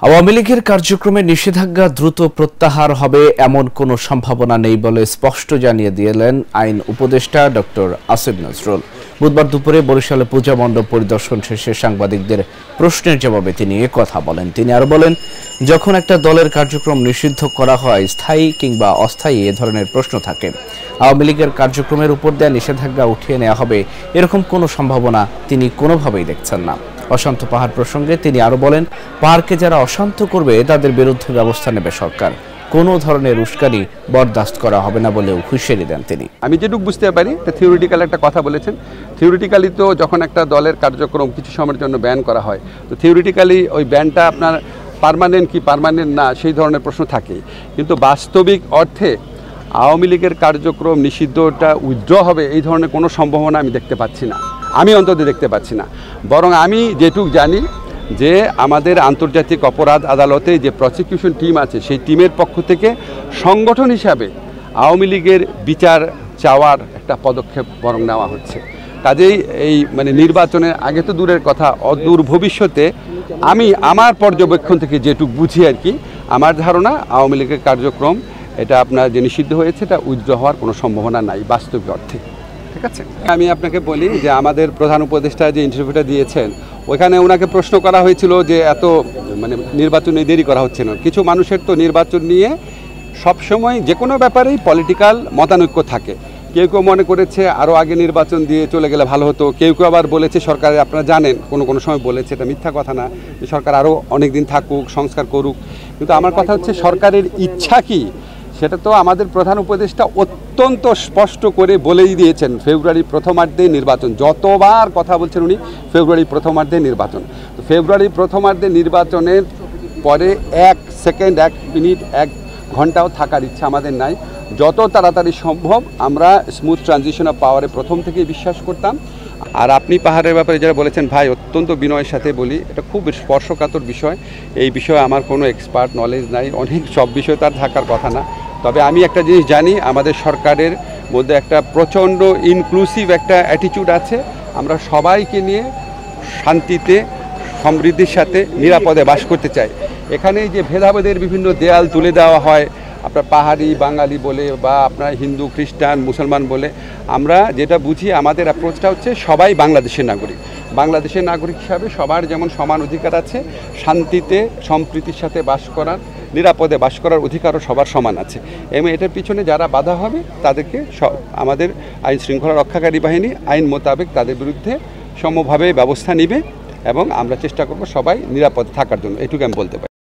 আওয়ামী লীগের কার্যক্রমে নিষেধাজ্ঞা দ্রুত প্রত্যাহার হবে এমন কোনো সম্ভাবনা নেই বলে স্পষ্ট জানিয়ে দিলেন আইন উপদেষ্টা ডক্টর আসিফ নজরুল। বুধবার দুপুরে বরিশালে পূজা মণ্ডপ পরিদর্শন শেষে সাংবাদিকদের প্রশ্নের জবাবে তিনি কথা বলেন। তিনি আরো বলেন, যখন একটা দলের কার্যক্রম নিষিদ্ধ করা হয়, স্থায়ী কিংবা অস্থায়ী এ ধরনের প্রশ্ন থাকে। আওয়ামী লীগের কার্যক্রমের উপর দেয়া নিষেধাজ্ঞা উঠিয়ে নেওয়া হবে এরকম কোনো সম্ভাবনা তিনি কোনোভাবেই দেখছেন না। অশান্ত পাহাড় প্রসঙ্গে তিনি আরো বলেন, পাহাড়কে যারা অশান্ত করবে তাদের বিরুদ্ধে ব্যবস্থা নেবে সরকার। কোনো ধরনের উস্কানি বরদাস্ত করা হবে না বলেও হুঁশিয়ারি দেন তিনি। আমি যেটুকু বুঝতে পারি, থিওরিটিক্যাল একটা কথা বলেছেন। থিওরিটিক্যালি তো যখন একটা দলের কার্যক্রম কিছু সময়ের জন্য ব্যান করা হয়, তো থিওরিটিক্যালি ওই ব্যানটা আপনার পার্মানেন্ট কি পার্মানেন্ট না সেই ধরনের প্রশ্ন থাকেই। কিন্তু বাস্তবিক অর্থে আওয়ামী লীগের কার্যক্রম নিষিদ্ধটা উইথড্র হবে এই ধরনের কোনো সম্ভাবনা আমি দেখতে পাচ্ছি না, আমি অন্তত দেখতে পাচ্ছি না। বরং আমি যেটুকু জানি যে আমাদের আন্তর্জাতিক অপরাধ আদালতে যে প্রসিকিউশন টিম আছে, সেই টিমের পক্ষ থেকে সংগঠন হিসাবে আওয়ামী লীগের বিচার চাওয়ার একটা পদক্ষেপ বরং নেওয়া হচ্ছে। কাজেই এই নির্বাচনের আগে তো দূরের কথা, অদূর ভবিষ্যতে আমি আমার পর্যবেক্ষণ থেকে যেটুকু বুঝি আর কি, আমার ধারণা আওয়ামী লীগের কার্যক্রম এটা আপনার যে নিষিদ্ধ হয়েছে এটা উইথড্র হওয়ার কোনো সম্ভাবনা নাই বাস্তবিক অর্থে। ঠিক আছে, আমি আপনাকে বলি যে আমাদের প্রধান উপদেষ্টা যে ইন্টারভিউটা দিয়েছেন, ওইখানে ওনাকে প্রশ্ন করা হয়েছিল যে এত নির্বাচনে দেরি করা হচ্ছে না। কিছু মানুষের তো নির্বাচন নিয়ে সবসময় যে কোনো ব্যাপারেই পলিটিক্যাল মতানৈক্য থাকে। কেউ কেউ মনে করেছে আরও আগে নির্বাচন দিয়ে চলে গেলে ভালো হতো, কেউ কেউ আবার বলেছে সরকারের, আপনারা জানেন কোনো সময় বলেছে, এটা মিথ্যা কথা না, যে সরকার আরও অনেক দিন থাকুক, সংস্কার করুক। কিন্তু আমার কথা হচ্ছে সরকারের ইচ্ছা কি সেটা তো আমাদের প্রধান উপদেষ্টা অত্যন্ত স্পষ্ট করে বলেই দিয়েছেন। ফেব্রুয়ারি প্রথমার্ধে নির্বাচন, যতবার কথা বলছেন উনি ফেব্রুয়ারি প্রথমার্ধে নির্বাচন। তো ফেব্রুয়ারি প্রথমার্ধে নির্বাচনের পরে 1 সেকেন্ড 1 মিনিট 1 ঘন্টাও থাকার ইচ্ছা আমাদের নাই। যত তাড়াতাড়ি সম্ভব আমরা স্মুথ ট্রানজিশন অফ পাওয়ারে প্রথম থেকেই বিশ্বাস করতাম। আর আপনি পাহাড়ের ব্যাপারে যারা বলেছেন, ভাই অত্যন্ত বিনয়ের সাথে বলি, এটা খুব স্পর্শকাতর বিষয়। এই বিষয়ে আমার কোনো এক্সপার্ট নলেজ নাই, অনেক সব বিষয় তার থাকার কথা না। তবে আমি একটা জিনিস জানি, আমাদের সরকারের মধ্যে একটা প্রচণ্ড ইনক্লুসিভ একটা অ্যাটিটিউড আছে। আমরা সবাইকে নিয়ে শান্তিতে সমৃদ্ধির সাথে নিরাপদে বাস করতে চাই। এখানে যে ভেদাভেদের বিভিন্ন দেয়াল তুলে দেওয়া হয়, আপনার পাহাড়ি বাঙালি বলে বা আপনার হিন্দু খ্রিস্টান মুসলমান বলে, আমরা যেটা বুঝি আমাদের অ্যাপ্রোচটা হচ্ছে সবাই বাংলাদেশের নাগরিক। বাংলাদেশের নাগরিক হিসাবে সবার যেমন সমান অধিকার আছে, শান্তিতে সম্প্রীতির সাথে বাস করার, নিরাপদে বাস করার অধিকারও সবার সমান আছে। এবং এটার পিছনে যারা বাধা হবে তাদেরকে আমাদের আইন শৃঙ্খলা রক্ষাকারী বাহিনী আইন মোতাবেক তাদের বিরুদ্ধে সমভাবে ব্যবস্থা নেবে এবং আমরা চেষ্টা করব সবাই নিরাপদে থাকার জন্য। এটুকু আমি বলতে পারি।